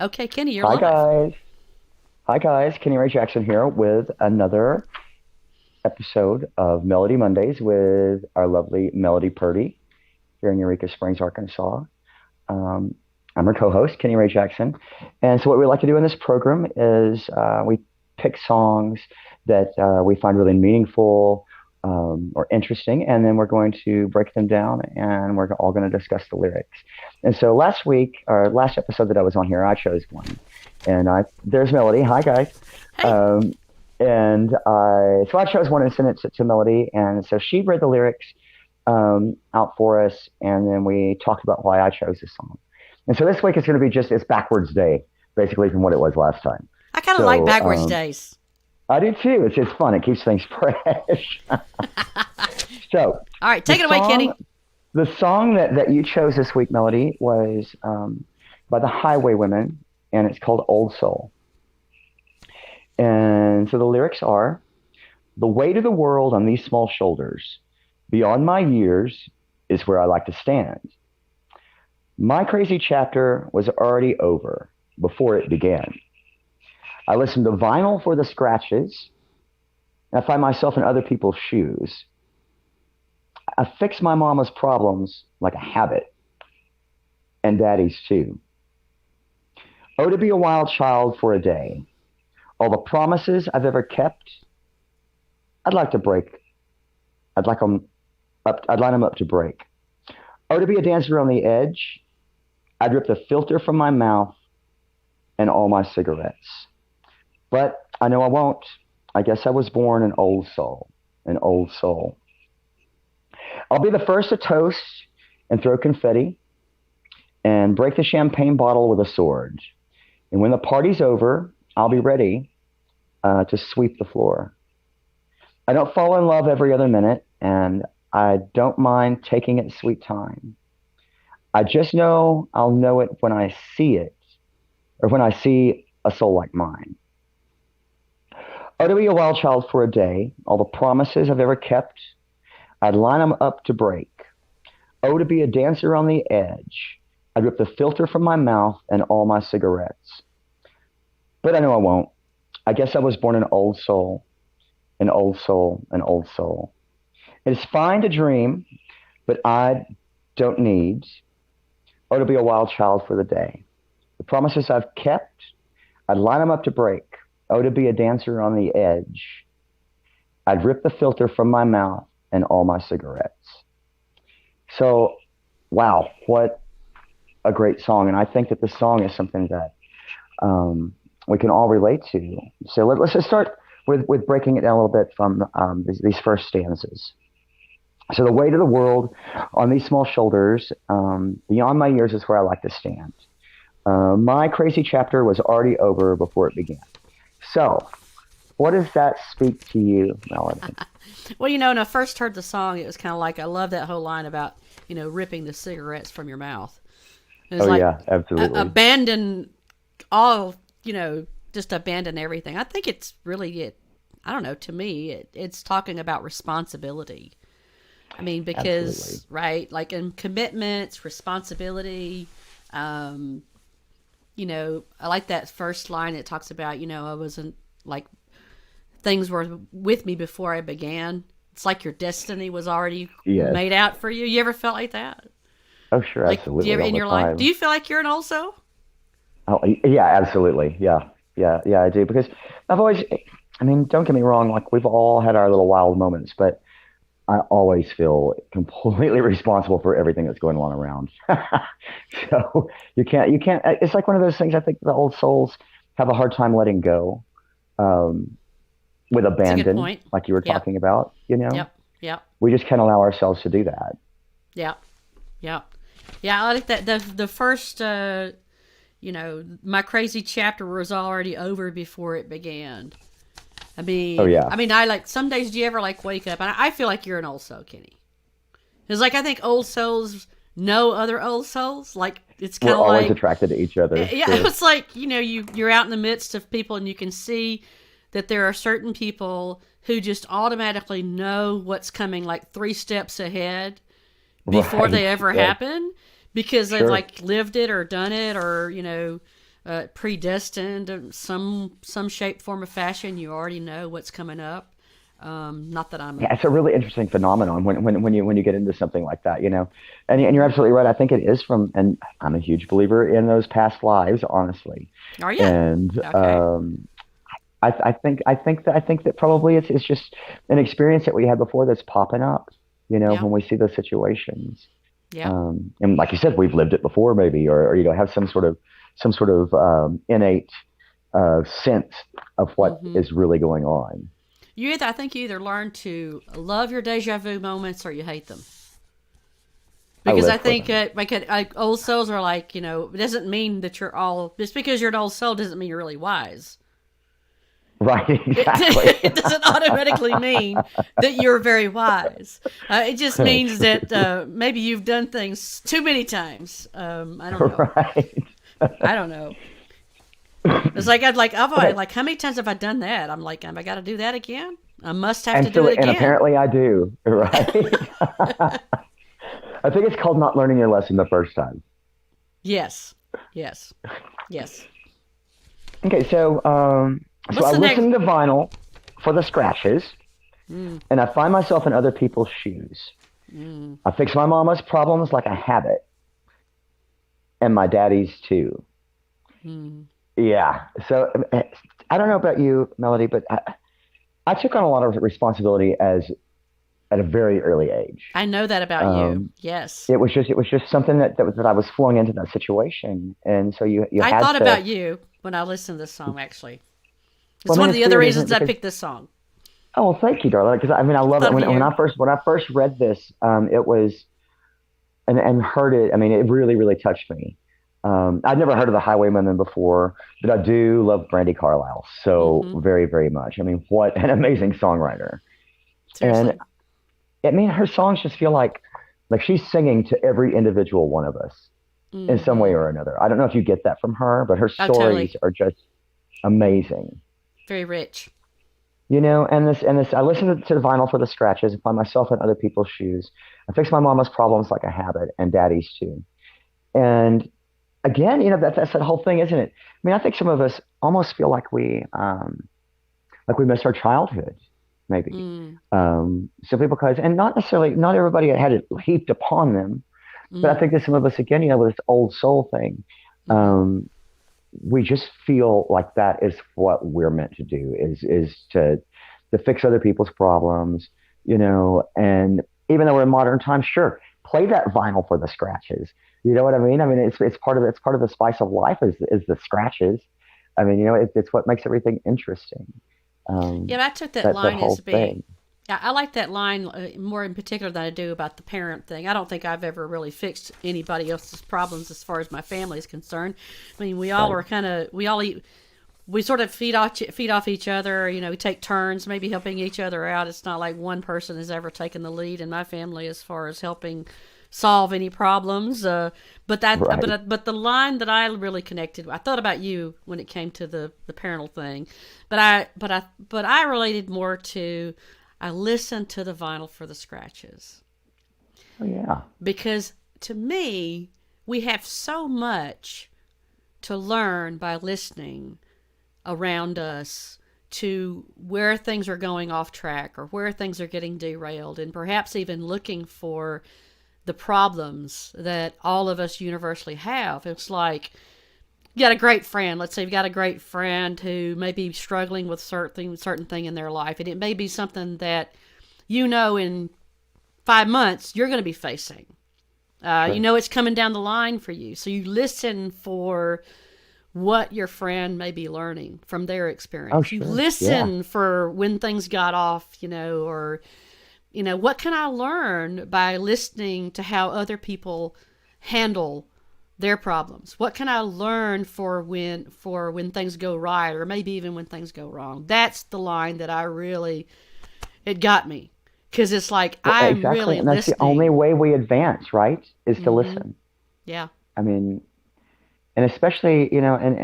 Okay, Kenny, you're Hi live. guys. Hi guys. Kenny Ray Jackson here with another episode of Melody Mondays with our lovely Melody Purdy here in Eureka Springs, Arkansas. Um, I'm her co-host, Kenny Ray Jackson. And so what we like to do in this program is we pick songs that we find really meaningful or interesting, and then we're going to break them down and we're all going to discuss the lyrics. And so last week, or last episode that I was on here, I chose one. And there's Melody. Hi, guys. Hey. Um, so I chose one and sent it to Melody. And so she read the lyrics out for us, and then we talked about why I chose this song. And so this week it's going to be it's backwards day, basically from what it was last time. I kind of like So backwards days. I do too. It's fun. It keeps things fresh. So All right, the take it away, song, Kenny. the song that you chose this week, Melody, was by the Highwaywomen, and it's called Old Soul. And so the lyrics are: the weight of the world on these small shoulders, beyond my years, is where I like to stand. My crazy chapter was already over before it began. I listen to vinyl for the scratches, and I find myself in other people's shoes. I fix my mama's problems like a habit, and daddy's too. Oh, to be a wild child for a day. All the promises I've ever kept, I'd like to break. I'd like them up. I'd line them up to break. Oh, to be a dancer on the edge. I'd rip the filter from my mouth and all my cigarettes. But I know I won't. I guess I was born an old soul, an old soul. I'll be the first to toast and throw confetti and break the champagne bottle with a sword. And when the party's over, I'll be ready to sweep the floor. I don't fall in love every other minute, and I don't mind taking it sweet time. I just know I'll know it when I see it, or when I see a soul like mine. Oh, to be a wild child for a day, all the promises I've ever kept, I'd line them up to break. Oh, to be a dancer on the edge, I'd rip the filter from my mouth and all my cigarettes. But I know I won't. I guess I was born an old soul, an old soul, an old soul. It's fine to dream, but I don't need, oh, to be a wild child for the day. The promises I've kept, I'd line them up to break. Oh, to be a dancer on the edge. I'd rip the filter from my mouth and all my cigarettes. So, wow, what a great song. And I think that this song is something that we can all relate to. So let's just start with breaking it down a little bit from these first stanzas. So the weight of the world on these small shoulders, beyond my years is where I like to stand. My crazy chapter was already over before it began. So, what does that speak to you, Melody? Well, when I first heard the song, it was kind of like I love that whole line about ripping the cigarettes from your mouth. It was Oh like yeah, absolutely. abandon all, just abandon everything. I think it's really it. I don't know. To me, it's talking about responsibility. I mean, Absolutely. because right, like in commitments, responsibility. Um, I like that first line. It talks about, I wasn't like things were with me before I began. It's like your destiny was already Yes. made out for you. You ever felt like that? Oh, sure, Like, do you absolutely, ever all in the your life? Do time. you feel like you're an also? Oh, yeah, absolutely. Yeah, yeah, yeah, I do. Because I've always, I mean, don't get me wrong, like we've all had our little wild moments, but I always feel completely responsible for everything that's going on around. So you can't, it's like one of those things I think the old souls have a hard time letting go um, with It's a good abandon, point. like you were Yep. talking about, Yep. Yep. we just can't allow ourselves to do that. Yep. Yep. Yeah, I like that. The first, my crazy chapter was already over before it began. I Oh, mean, yeah. I like some days. Do you ever like wake up? And I feel like you're an old soul, Kenny. It's like I think old souls know other old souls. Like it's kind We're of always like attracted to each other. yeah, Sure. it's like you're out in the midst of people and you can see that there are certain people who just automatically know what's coming like three steps ahead before Right. they ever Yes. happen because they've Sure. like lived it or done it or predestined in some shape, form, or fashion. You already know what's coming up. Not that I'm. Yeah, it's a really interesting phenomenon when you get into something like that, you know. And you're absolutely right. I think it is from, and I'm a huge believer in those past lives, honestly. Are you? And Okay. I think that probably it's just an experience that we had before that's popping up, you know, Yeah. when we see those situations. Yeah. And like you said, we've lived it before, maybe, or you know, have some sort of innate sense of what Mm-hmm. is really going on. I think you either learn to love your deja vu moments or you hate them. I Because I live for think them. old souls are like, it doesn't mean that you're all, just because you're an old soul doesn't mean you're really wise. Right, It, exactly. it doesn't automatically mean that you're very wise. It just means that maybe you've done things too many times. I don't know. Right. I don't know. It's like I've Okay. like how many times have I done that? I'm like, have I got to do that again? I must have to And do it so, and again. apparently I do, right? I think it's called not learning your lesson the first time. Yes, yes, yes. Okay, so What's I the next? listen to vinyl for the scratches, Mm, and I find myself in other people's shoes. mm, I fix my mama's problems like a habit, and my daddy's too. mm. Yeah. So I don't know about you, Melody, but I took on a lot of responsibility as at a very early age. I know that about you. Um, Yes, it was just something that I was flung into that situation, and so you I had thought to. about you when I listened to this song. Actually, Well, it's I one mean, of it's the other weird, isn't it? reasons I Because picked this song. oh, well, thank you, darling. Because I mean, I I love thought it of when you. I first read this, it was and heard it. I mean, it really really touched me. I'd never heard of the Highwaymen before, but I do love Brandy Carlisle so Mm-hmm. very very much. I mean, what an amazing songwriter! And Seriously. I mean, her songs just feel like she's singing to every individual one of us in some way Mm-hmm. or another. I don't know if you get that from her, but her Oh, stories totally. are just amazing. Very rich. You know, and this, I listen to the vinyl for the scratches and find myself in other people's shoes. I fix my mama's problems like a habit and daddy's too. And again, you know, that's that whole thing, isn't it? I mean, I think some of us almost feel like we miss our childhood, maybe, Mm, simply because, and not necessarily, not everybody had it heaped upon them, but I mm, think that some of us, again, you know, with this old soul thing, mm-hmm. um, we just feel like that is what we're meant to do is to fix other people's problems, you know, and even though we're in modern times, sure, play that vinyl for the scratches. You know what I mean? I mean, it's part of the spice of life is the scratches. I mean, you know, it's what makes everything interesting. Yeah, Um, but I took that that line as whole being. thing. I like that line more in particular than I do about the parent thing. I don't think I've ever really fixed anybody else's problems as far as my family is concerned. I mean, we all Right. are kind of we all eat. We sort of feed off each other. We take turns, maybe helping each other out. It's not like one person has ever taken the lead in my family as far as helping solve any problems. Right. But the line that I really connected, I thought about you when it came to the parental thing, but I related more to I listened to the vinyl for the scratches Oh yeah. because to me we have so much to learn by listening around us to where things are going off track or where things are getting derailed, and perhaps even looking for the problems that all of us universally have. It's like you got a great friend. Let's say you've got a great friend who may be struggling with certain thing in their life, and it may be something that in 5 months you're going to be facing. Sure. It's coming down the line for you, so you listen for what your friend may be learning from their Oh experience. You sure. Yeah. listen for when things got off, or what can I learn by listening to how other people handle their problems? What can I learn for when things go right or maybe even when things go wrong? That's the line that I really it got me cuz it's like Well, I'm exactly. really And that's the only listening. way we advance, right? Is to Mhm. listen. Yeah. I mean, and especially, you know, and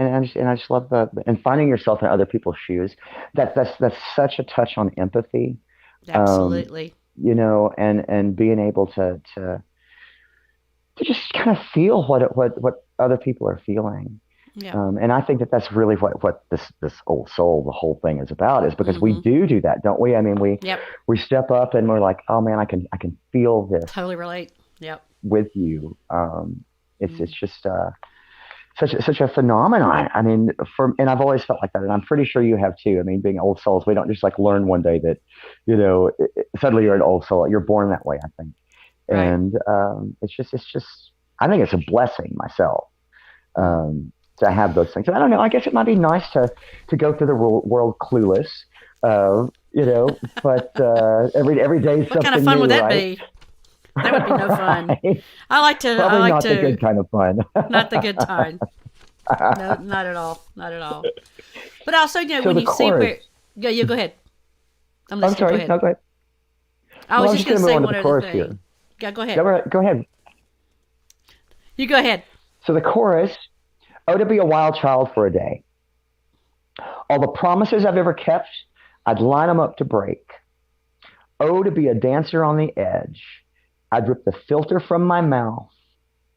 I just love and finding yourself in other people's shoes. That's such a touch on empathy. Um, Absolutely. you know, and being able to just kind of feel what other people are feeling. Yep. And I think that that's really what this old soul, the whole thing is about, is because we Mm-hmm. do that, don't we? I mean, Yep. we step up and we're like, oh man, I can feel this Totally relate. Yep. with you. It's Mm. just such a phenomenon. I mean, and I've always felt like that, and I'm pretty sure you have too. I mean, being old souls, we don't just like learn one day that, suddenly you're an old soul. You're born that way, I think, Right. and it's just. I think it's a blessing myself, Mm. to have those things. And I don't know. I guess it might be nice to go through the world clueless, but every day is What kind of something fun would new, that right? be? That would be no fun. Right. I like to. I Probably like not the to. good kind of fun. Not the good time. No, not at all. Not at all. But also, So when the you see chorus. where. Yeah, you go ahead. I'm I'm listening. Go sorry. ahead. No, go ahead. I Well, was I was just just going going to to move say on to one the other chorus here. thing. Yeah, go ahead. Go ahead. You go ahead. So the chorus. Oh, to be a wild child for a day. All the promises I've ever kept, I'd line them up to break. Oh, to be a dancer on the edge. I'd rip the filter from my mouth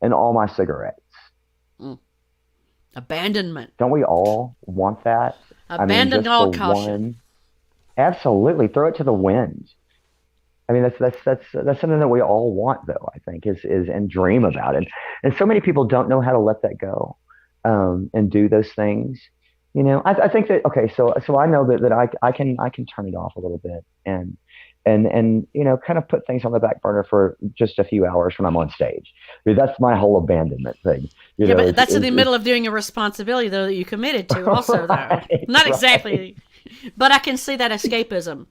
and all my cigarettes. Mm. Abandonment. Don't we all want that? I mean, Abandon just for all caution. one. Absolutely. Throw it to the wind. I mean, that's something that we all want, though. I think is and dream about it. And so many people don't know how to let that go, and do those things. I think that okay. So I know that I can turn it off a little bit and kind of put things on the back burner for just a few hours when I'm on stage. I mean, that's my whole abandonment thing. Yeah, but Is that's in the is middle of doing a responsibility, though, that you committed to, also, though. right, Not right. exactly. But I can see that escapism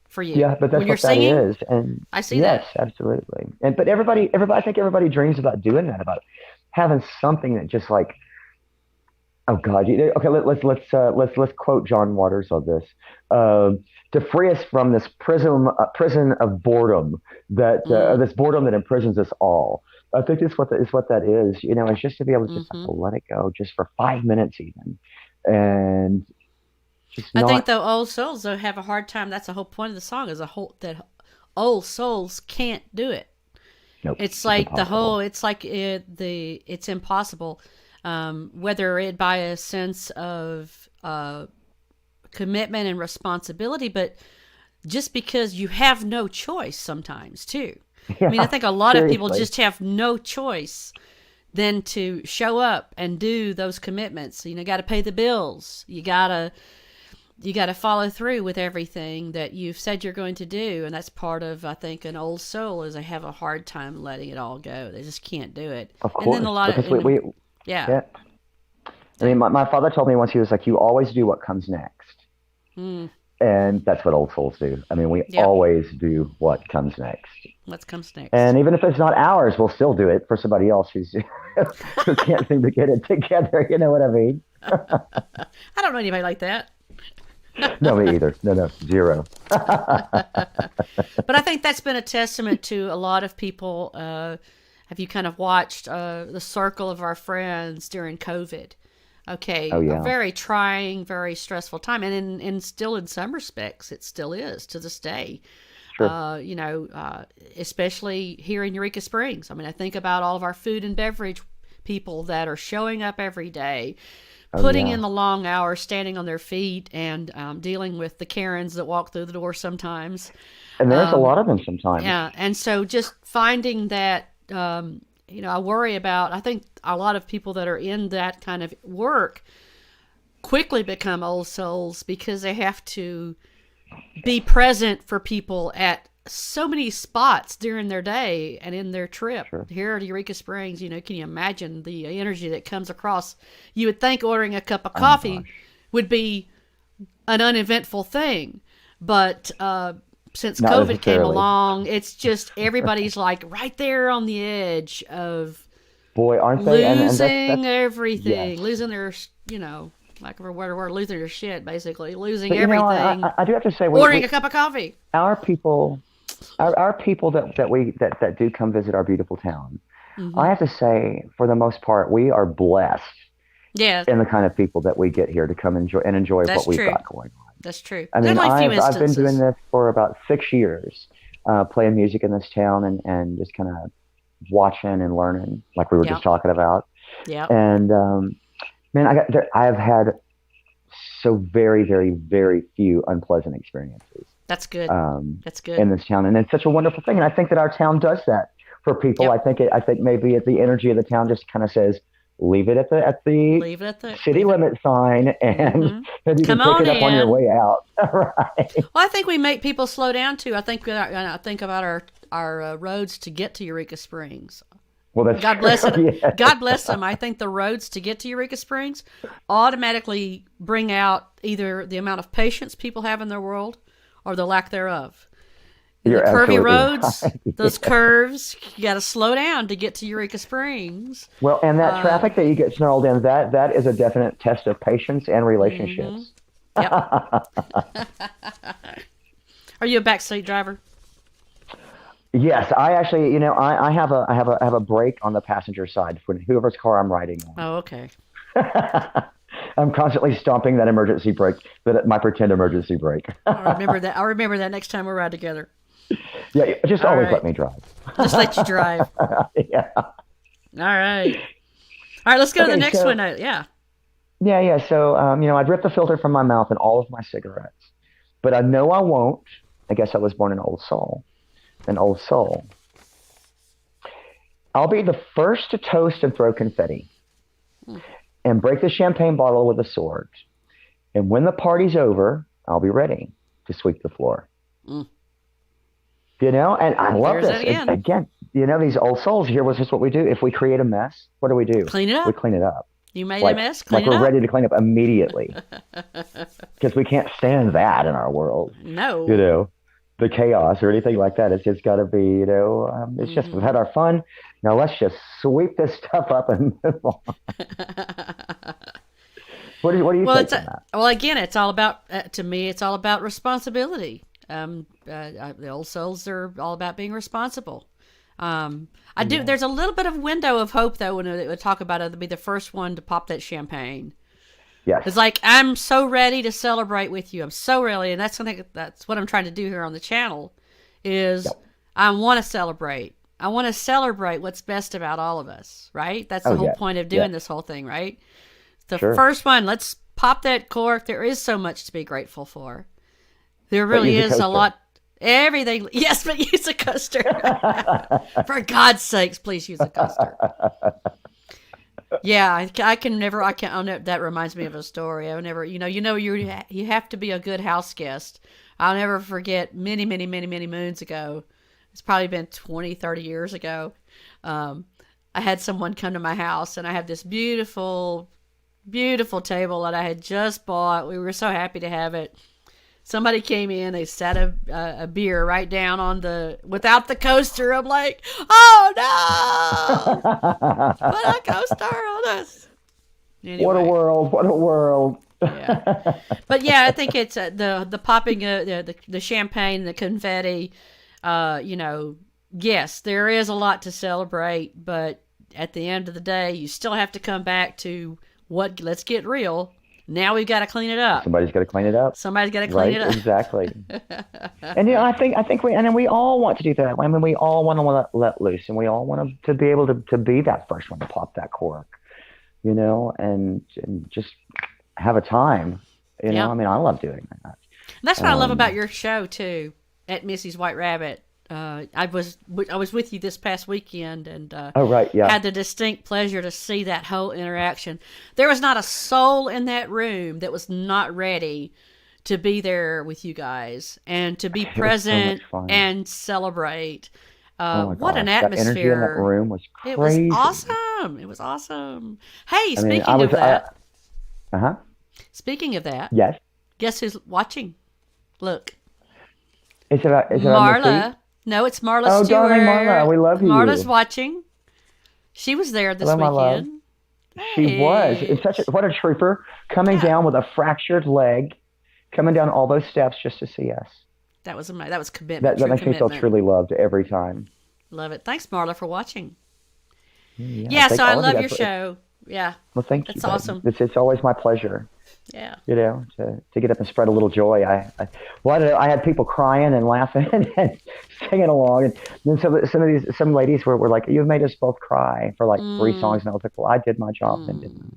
for you. Yeah, but When that's you're what that singing, is. And I see yes, that. absolutely. And but everybody, I think everybody dreams about doing that, about having something that just like, oh God, okay, let's quote John Waters on this. To free us from this prison of boredom, Mm, this boredom that imprisons us all. I think is what that is. It's just to be able to just have hmm to let it go, just for 5 minutes even, and just I think, not. though, old souls, though, have a hard time. That's the whole point of the song, is a whole that old souls can't do it. Nope, It's it's like the whole. impossible. It's like it's impossible. Whether it by a sense of commitment and responsibility, but just because you have no choice sometimes too. I mean, I Yeah, think a lot of people seriously. just have no choice than to show up and do those commitments. Got to pay the bills. You got to follow through with everything that you've said you're going to do, and that's part of, I think, an old soul, is they have a hard time letting it all go. They just can't do it. Of And then course, a lot of because we yeah. yeah. I mean, So, my father told me once, he was like, "You always do what comes next," mm, and that's what old souls do. I mean, we yep. always do what comes next, What comes next? and even if it's not ours, we'll still do it for somebody else who's who can't seem to get it together. You know what I mean? I don't know anybody like that. No, me either. No, no, zero. But I think that's been a testament to a lot of people. Have you kind of watched the circle of our friends during COVID? Oh Okay, a yeah, very trying, very stressful time, and still in some respects, it still is to this day. sure. Especially here in Eureka Springs. I mean, I think about all of our food and beverage people that are showing up every day, Oh putting in yeah, the long hours, standing on their feet, and dealing with the Karens that walk through the door sometimes. and there's a Um, lot of them sometimes. yeah, and so just finding that, I worry about. I think a lot of people that are in that kind of work quickly become old souls because they have to be present for people at so many spots during their day and in their trip Sure. here at Eureka Springs. Can you imagine the energy that comes across? You would think ordering a cup of Oh my coffee gosh. would be an uneventful thing, but since Not COVID came necessarily. along, it's just everybody's like right there on the edge of Boy, aren't they? And losing that's everything, yes. losing their, lack of a better word, losing their shit, basically, losing But everything, I do have to say, ordering a cup of coffee. our people, our people that do come visit our beautiful town, I Hmm have to say, for the most part, we are blessed Yeah, in the kind of people that we get here to come enjoy what that's we've true. got going on. That's true. I There's mean, only a few I've been doing instances. this for about 6 years, playing music in this town and just kind of watching and learning, like we were just Yep. talking about. Yep. And Man, I have had so very, very, very few unpleasant experiences That's good. um, That's good. in this town, and it's such a wonderful thing. And I think that our town does that for people. Yep. I think maybe the energy of the town just kind of says, leave it at the Leave it at the city leave it. limit sign, and Mm-hmm. maybe you can Come pick on it up on your in. way out. Right. Well, I think we make people slow down too. I think about our roads to get to Eureka Springs. Well, that's God bless it. true. Yeah. God bless them. I think the roads to get to Eureka Springs automatically bring out either the amount of patience people have in their world or the lack thereof. The You're curvy absolutely roads, right. those curves, you got to slow down to get to Eureka Springs. Well, and that Uh, traffic that you get snarled in, that is a definite test of patience and mm-hmm. relationships. Yep. Are you a backseat driver? Yes, I actually, I have a brake on the passenger side for whoever's car I'm riding Oh, okay. on. I'm constantly stomping that emergency brake, my pretend emergency brake. I'll remember that. I'll remember that next time we ride together. Yeah, just All always right. let me drive. Just let you drive. Yeah. All right. All right, let's go to the Okay, next one. Yeah. yeah. So, I'd rip the filter from my mouth in all of my cigarettes, but I know I won't. I guess I was born an old soul. An old soul. I'll be the first to toast and throw confetti and break the champagne bottle with a sword. And when the party's over, I'll be ready to sweep the floor. Mm. And I love There's this. that again. Again, these old souls here was just what we do. If we create a mess, what do? Clean it We up. clean it up. You made a Like, mess. like Clean it we're up. ready to clean up immediately because we can't stand that in our world. You No. know, the chaos or anything like that. It's just got to be, it's just we've Mm-hmm. had our fun. Now let's just sweep this stuff up and move on. What do you Well, take from that? well again, it's all about to me. It's all about responsibility. The old souls are all about being responsible. I do. Yeah. There's a little bit of window of hope though when it would talk about it to be the first one to pop that champagne. Yes. It's like I'm so ready to celebrate with you. I'm so ready, and that's something that's what I'm trying to do here on the channel. Is Yep. I want to celebrate. I want to celebrate what's best about all of us. Right. That's the Oh whole yeah. point of Yeah. doing this whole thing. Right. The Sure. first one. Let's pop that cork. There is so much to be grateful for. There But really use a is a coaster. lot. Everything. Yes, but use a coaster. For God's sakes, please use a coaster. Yeah, I can never. I can't. I'll never, that reminds me of a story. I've never. You have to be a good house guest. I'll never forget. Many, many, many, many moons ago. It's probably been 20, 30 years ago. Um, I had someone come to my house, and I had this beautiful, beautiful table that I had just bought. We were so happy to have it. Somebody came in, they set a beer right down on without the coaster. I'm like, oh no, put a coaster on us. What a Anyway, world! What a world! yeah. But yeah, I think it's the popping the champagne, the confetti. Yes, there is a lot to celebrate, but at the end of the day, you still have to come back to what. Let's get real. Now we've got to clean it up. Somebody's got to clean it up. Somebody's got to clean Right, it up. exactly. And I think we all want to do that. I mean, we all want to let loose, and we all want to be able to be that first one to pop that cork, and just have a time. Yeah. I mean, I love doing that. That's what I love about Um, your show too, at Missy's White Rabbit. I was with you this past weekend and oh, right, yeah. had the distinct pleasure to see that whole interaction. There was not a soul in that room that was not ready to be there with you guys and to be It was so present much fun. and celebrate. Oh my What an gosh, that energy in that atmosphere! room was It was crazy. awesome. It was awesome. Hey, I mean, speaking of that, uh-huh. speaking of that, Yes. guess who's watching? Look. Is it on the Marla. No, it's Marla Oh, Stewart. darling Marla, we love you. Marla's watching. She was there this Hello, my love. weekend. She was. Hey. It's what a trooper coming Yeah. down with a fractured leg, coming down all those steps just to see us. That was amazing. That was commitment. That True makes me feel commitment. truly loved every time. Love it. Thanks, Marla, for watching. Yeah, Yeah, thank so I all of you love guys your for- show. Yeah, Well, thank you. that's babe. awesome. It's always my pleasure. Yeah. To get up and spread a little joy. I don't know, I had people crying and laughing and singing along, and then some ladies were like, "You've made us both cry for like 3 songs," and I was like, "Well, I did my job and didn't."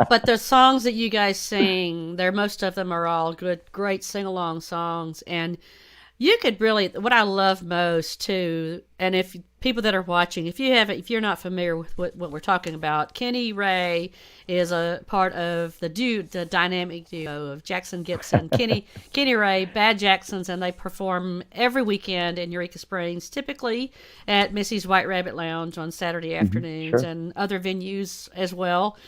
But the songs that you guys sing, they're most of them are all good, great sing along songs, and you could really what I love most too, and if people that are watching, if you're not familiar with what we're talking about, Kenny Ray is a part of the dynamic duo of Jackson Gibson, Kenny Ray, Bad Jacksons, and they perform every weekend in Eureka Springs, typically at Missy's White Rabbit Lounge on Saturday afternoons Sure. and other venues as well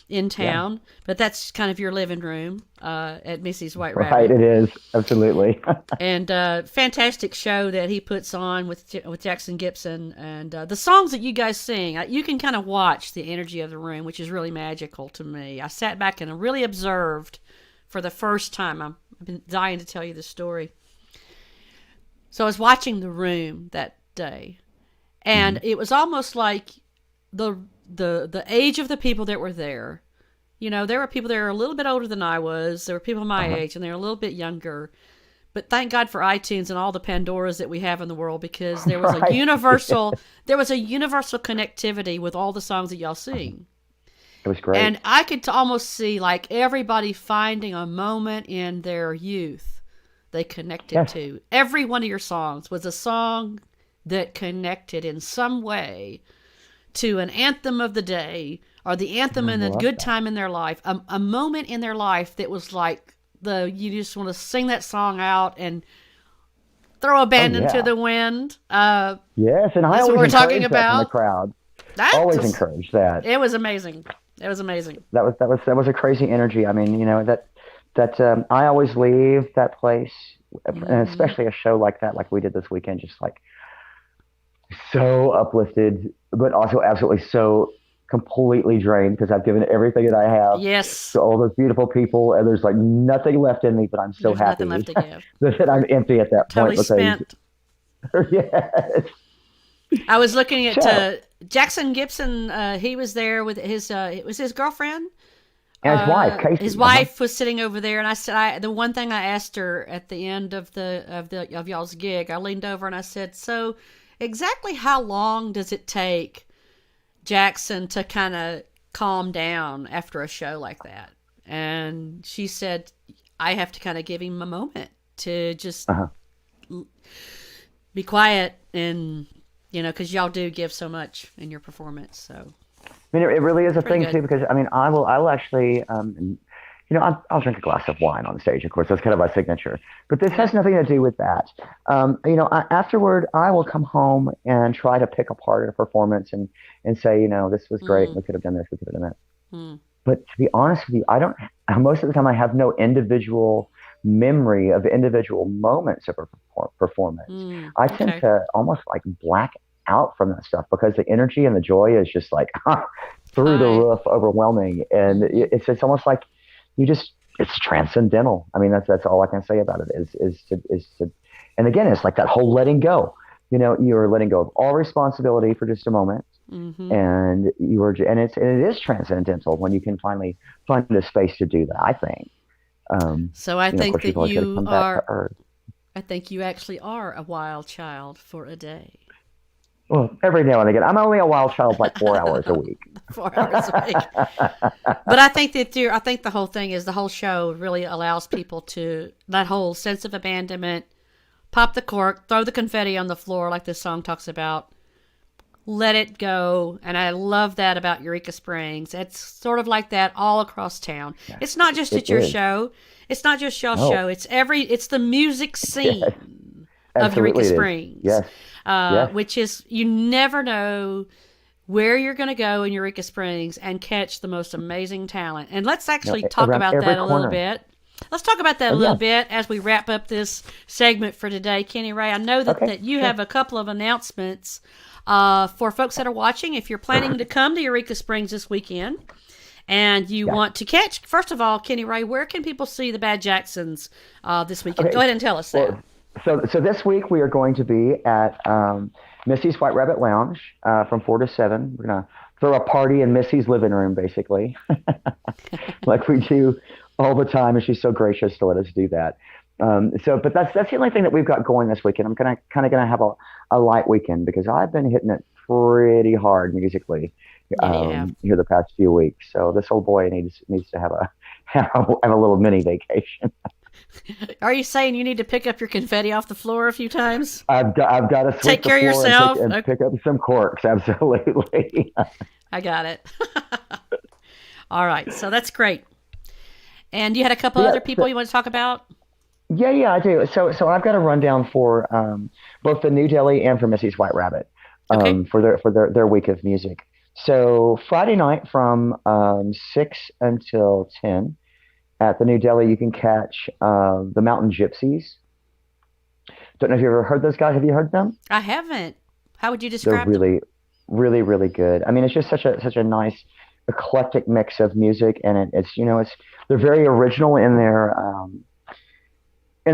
in Yeah. town. But that's kind of your living room at Missy's White Right. Rabbit. It is absolutely. And fantastic show that he puts on with Jackson Gibson, and the songs that you guys sing, you can kind of watch the energy of the room, which is really magical to me. I sat back and really observed for the first time. I've been dying to tell you the story. So I was watching the room that day, and Mhm. it was almost like the the age of the people that were there. You know, there were people that were a little bit older than I was. There were people my Uh-huh. age, and they were a little bit younger. But thank God for iTunes and all the Pandoras that we have in the world, because there was a Right. universal there was a universal connectivity with all the songs that y'all sing. It was great. And I could almost see like everybody finding a moment in their youth they connected Yes. to. Every one of your songs was a song that connected in some way to an anthem of the day or the I anthem in a love good that. time in their life, a moment in their life that was like you just want to sing that song out and throw Oh abandon to yeah. the wind. Yes, and I That's what always we're talking encourage that from the about. crowd. That Always was, encourage that. it was amazing. It was amazing. That was a crazy energy. I mean, that I always leave that place, and Hmm. especially a show like that, like we did this weekend, just like so uplifted, but also absolutely so completely drained because I've given everything that I have Yes, to all those beautiful people, and there's like nothing left in me. But I'm so there's nothing happy left to give. that I'm empty at You're that point totally because spent. yes, I was looking at so Jackson Gibson. He was there with his. It was his girlfriend. and his wife His Casey. Uh-huh. wife was sitting over there, and I said, the one thing I asked her at the end of of y'all's gig, I leaned over and I said, "So, exactly how long does it take Jackson to kind of calm down after a show like that?" And she said, "I have to kind of give him a moment to just Uh-huh. be quiet and." Because y'all do give so much in your performance, so I mean, it really is a pretty thing good. too because I mean, I will actually, I'll drink a glass of wine on stage. Of course, that's kind of my signature. But this Yeah. has nothing to do with that. Afterward, I will come home and try to pick apart a performance and say, this was great. Mm, We could have done this. We could have done that. mm, But to be honest with you, I don't. Most of the time, I have no individual memory of individual moments of a performance. I tend okay. to almost like black out from that stuff because the energy and the joy is just like through the Hi. roof, overwhelming, and Mm-hmm. it's almost like you just it's transcendental. I mean, that's all I can say about it is to, and again, it's like that whole letting go. You're letting go of all responsibility for just a moment, Mm-hmm. and it is transcendental when you can finally find a space to do that. I think. So I Of think course, that you've always got to you come back to are. earth. I think you actually are a wild child for a day. Well, every now and again, I'm only a wild child like 4 hours a week. 4 hours a week. But I think that I think the whole thing is the whole show really allows people to that whole sense of abandonment, pop the cork, throw the confetti on the floor like this song talks about, let it go. And I love that about Eureka Springs. It's sort of like that all across town. Yes, It's not just it at your is. show. It's not just y'all No, show. It's the music yes, scene of Eureka absolutely it is. Springs, Yes, yes. which is you never know where you're going to go in Eureka Springs and catch the most amazing talent. And let's No, actually talk around about every that a little corner. bit. Let's talk about that a Oh little yeah. bit as we wrap up this segment for today, Kenny Ray. I know Okay, that you sure. have a couple of announcements for folks that are watching. If you're planning to come to Eureka Springs this weekend and you Yes. want to catch, first of all, Kenny Ray, where can people see the Bad Jacksons this weekend? Go Okay. ahead and tell us that. Well, so this week we are going to be at Missy's White Rabbit Lounge from 4 to 7. We're gonna throw a party in Missy's living room, basically, like we do all the time, and she's so gracious to let us do that. But that's the only thing that we've got going this weekend. I'm gonna kind of gonna have a light weekend because I've been hitting it pretty hard musically, Yeah, you have. here the past few weeks. So this old boy needs to have a have a little mini vacation. Are you saying you need to pick up your confetti off the floor a few times? I've got to Take sweep the care of floor and yourself. Okay, pick up some corks. Absolutely. I got it. All right, so that's great. And you had a couple Yeah. other people you want to talk about? Yeah, I do. So I've got a rundown for both the New Delhi and for Missy's White Rabbit Okay. for their week of music. So Friday night from 6 until 10 at the New Delhi, you can catch the Mountain Gypsies. Don't know if you ever heard those guys. Have you heard them? I haven't. How would you They're describe them? really, really good. I mean, it's just such a nice eclectic mix of music, and it's it's they're very original in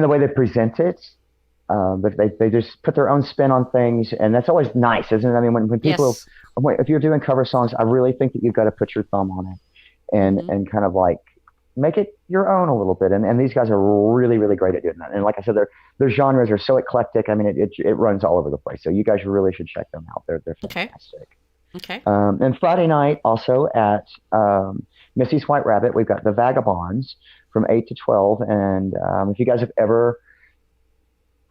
the way they present it. But they just put their own spin on things, and that's always nice, isn't it? I mean, when people, Yes. if you're doing cover songs, I really think that you've got to put your thumb on it and Mm-hmm. kind of like make it your own a little bit. And these guys are really great at doing that. And like I said, their genres are so eclectic. I mean, it runs all over the place. So you guys really should check them out. They're Okay. fantastic. Okay. And Friday night also at Missy's White Rabbit, we've got the Vagabonds from 8 to 12. And if you guys have ever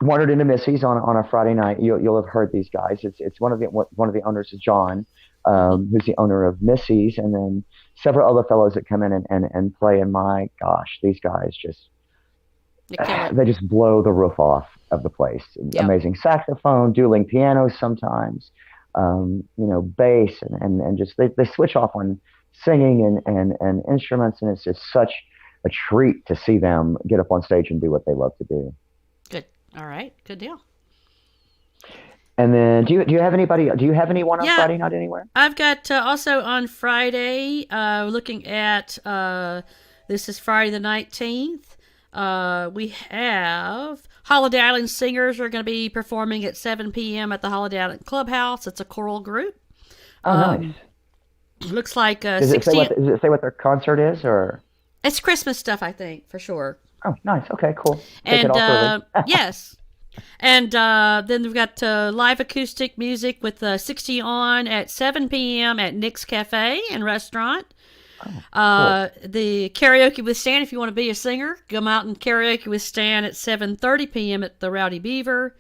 wandered into Missy's on a Friday night, you'll have heard these guys. It's one of the owners is John, Mm-hmm. who's the owner of Missy's, and then several other fellows that come in and play. And my gosh, these guys just You kill it. they just blow the roof off of the place. Yep. Amazing saxophone, dueling pianos sometimes, bass, and just they switch off on singing and instruments, and it's just such a treat to see them get up on stage and do what they love to do. Good. All right. Good deal. And then, do you have anybody? Do you have anyone on Yeah, Friday night anywhere? I've got also on Friday, looking at this is Friday the 19th. We have Holiday Island Singers are going to be performing at 7 p.m. at the Holiday Island Clubhouse. It's a choral group. Oh, nice. Looks like Does it say what their concert is or? It's Christmas stuff, I think, for sure. Oh, nice. Okay, cool. Take it And off early. yes. And then we've got live acoustic music with 60 on at 7 p.m. at Nick's Cafe and Restaurant. Cool. The karaoke with Stan, if you want to be a singer, come out and karaoke with Stan at 7:30 p.m. at the Rowdy Beaver.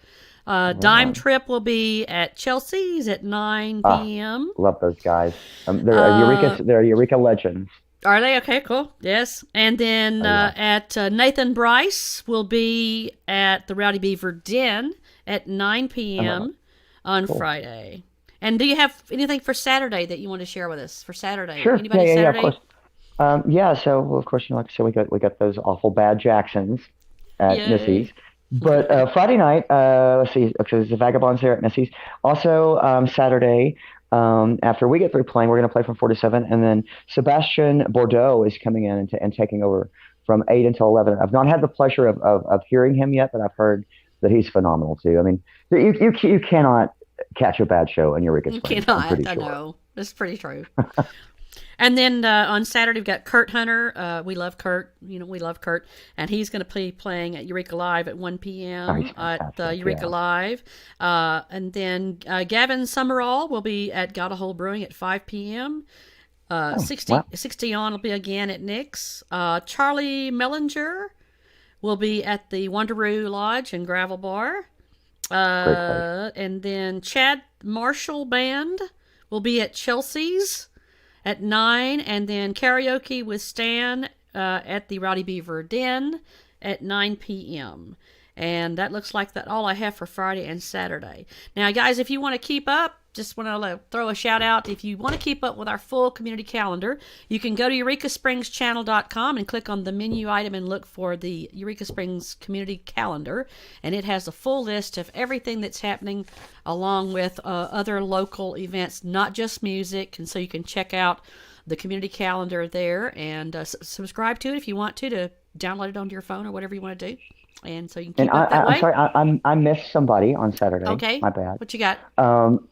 Dime Right. Trip will be at Chelsea's at 9 Ah, p.m. love those guys. Uh, They're Eureka legends. Are they? Okay, cool. Yes. And then Oh yeah. at Nathan Bryce will be at the Rowdy Beaver Den at 9 Oh, p.m. on cool. Friday. And do you have anything for Saturday that you want to share with us for Saturday? Sure. Anybody Yeah. Of Saturday? course. Yeah. So, well, of course, like I said, we got those awful bad Jacksons at Missy's. Yay. But Friday night, let's see, because the Vagabonds there at Missy's. Also, Saturday, after we get through playing, we're going to play from 4 to 7, and then Sebastian Bordeaux is coming in and taking over from 8 until 11. I've not had the pleasure of hearing him yet, but I've heard that he's phenomenal too. I mean, you cannot catch a bad show in Eureka You Springs. I'm cannot. pretty I sure. know. That's pretty true. And then on Saturday, we've got Kurt Hunter. We love Kurt. We love Kurt. And he's going to be playing at Eureka Live at 1 Oh, p.m. he's at fantastic. Eureka Yeah. Live. And then Gavin Summerall will be at Gotta Hole Brewing at 5 p.m. Oh, 60, wow. 60 on will be again at Nick's. Charlie Mellinger will be at the Wanderoo Lodge and Gravel Bar. Great place. And then Chad Marshall Band will be at Chelsea's at 9, and then karaoke with Stan at the Rowdy Beaver Den at 9 p.m. And that looks like that all I have for Friday and Saturday. Now, guys, if you want to keep up, just want to throw a shout out. If you want to keep up with our full community calendar, you can go to eurekasprings.channel.com and click on the menu item and look for the Eureka Springs community calendar. And it has a full list of everything that's happening along with other local events, not just music. And so you can check out the community calendar there and subscribe to it if you want to download it onto your phone or whatever you want to do. And so you can And keep up that I'm way. sorry, I missed somebody on Saturday. Okay. My bad. What you got?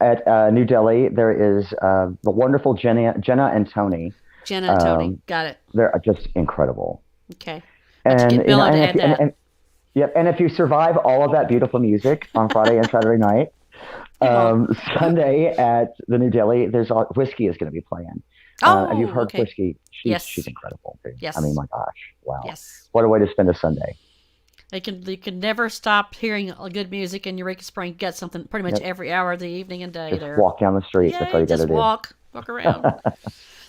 At New Delhi, there is the wonderful Jenna and Tony. Jenna and Tony. Um, Got it. they're just incredible. Okay. Let's And get Bill to and add that. yep, and if you survive all of that beautiful music on Friday and Saturday night, Come on. Sunday at the New Delhi, there's Whiskey is going to be playing. Have you Oh, heard okay. Whiskey? She's Yes. incredible, dude. I mean, Yes. my gosh, wow, Yes. what a way to spend a Sunday. You can never stop hearing good music in Eureka Springs. Get something pretty much Yep. every hour of the evening and day Just there. walk down the street. That's all Yay, you got to just do. walk around.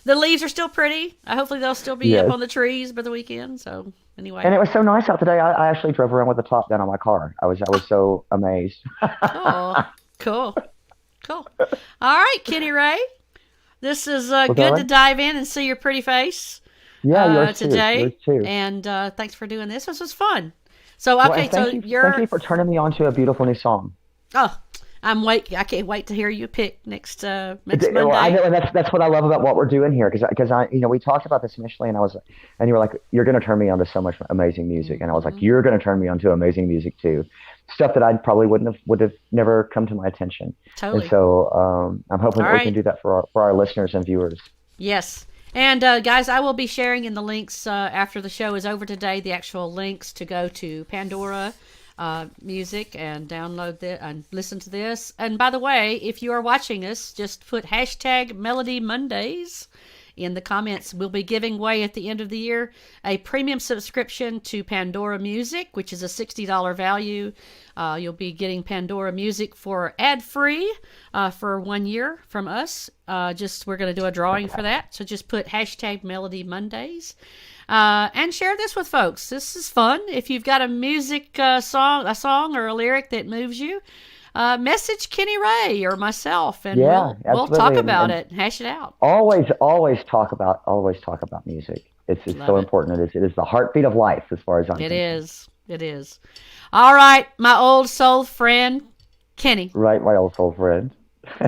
The leaves are still pretty. Hopefully they'll still be up Yes. on the trees by the weekend. So And anyway, it was so nice out today. I actually drove around with the top down on my car. I was so amazed. oh, cool, cool. All right, Kenny Ray, this is Was that good to right? dive in and see your pretty face Yeah, yours too. Yours today. too. And thanks for doing this. This was fun. So Well, and okay, so thank you you're for turning me on to a beautiful new song. oh, I can't wait to hear you pick next Well, I Monday. know, and that's what I love about what we're doing here, because we talked about this initially, and you were like, you're going to turn me on to so much amazing music, and I was like, Hmm. you're going to turn me on to amazing music too, stuff that I probably would have never come to my attention, and Totally. so I'm hoping All that we can right. do that for our listeners and viewers. Yes. And guys, I will be sharing in the links after the show is over today. The actual links to go to Pandora Music and download this and listen to this. And by the way, if you are watching us, just put hashtag Melodye Mondays in the comments. We'll be giving away at the end of the year a premium subscription to Pandora Music, which is a $60 value. You'll be getting Pandora Music for ad-free for 1 year from us. Just we're going to do a drawing for that. So just put hashtag Melodye Mondays. And share this with folks. This is fun. If you've got a a song or a lyric that moves you, message Kenny Ray or myself, and Yeah, we'll talk absolutely, about and it, hash it out. always talk about music. It's Love so it. important. It is the heartbeat of life, as far as I'm It concerned. is. It is. All right, my old soul friend, Kenny. Right, my old soul friend.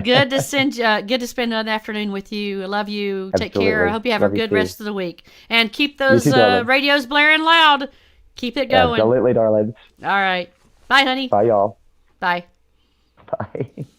Good to spend an afternoon with you. I love you. Take care. I Absolutely, hope you have a love you good too. rest of the week. And keep You those too, darling. radios blaring loud. Keep it going. Absolutely, darling. All right. Bye, honey. Bye, y'all. Bye. Bye.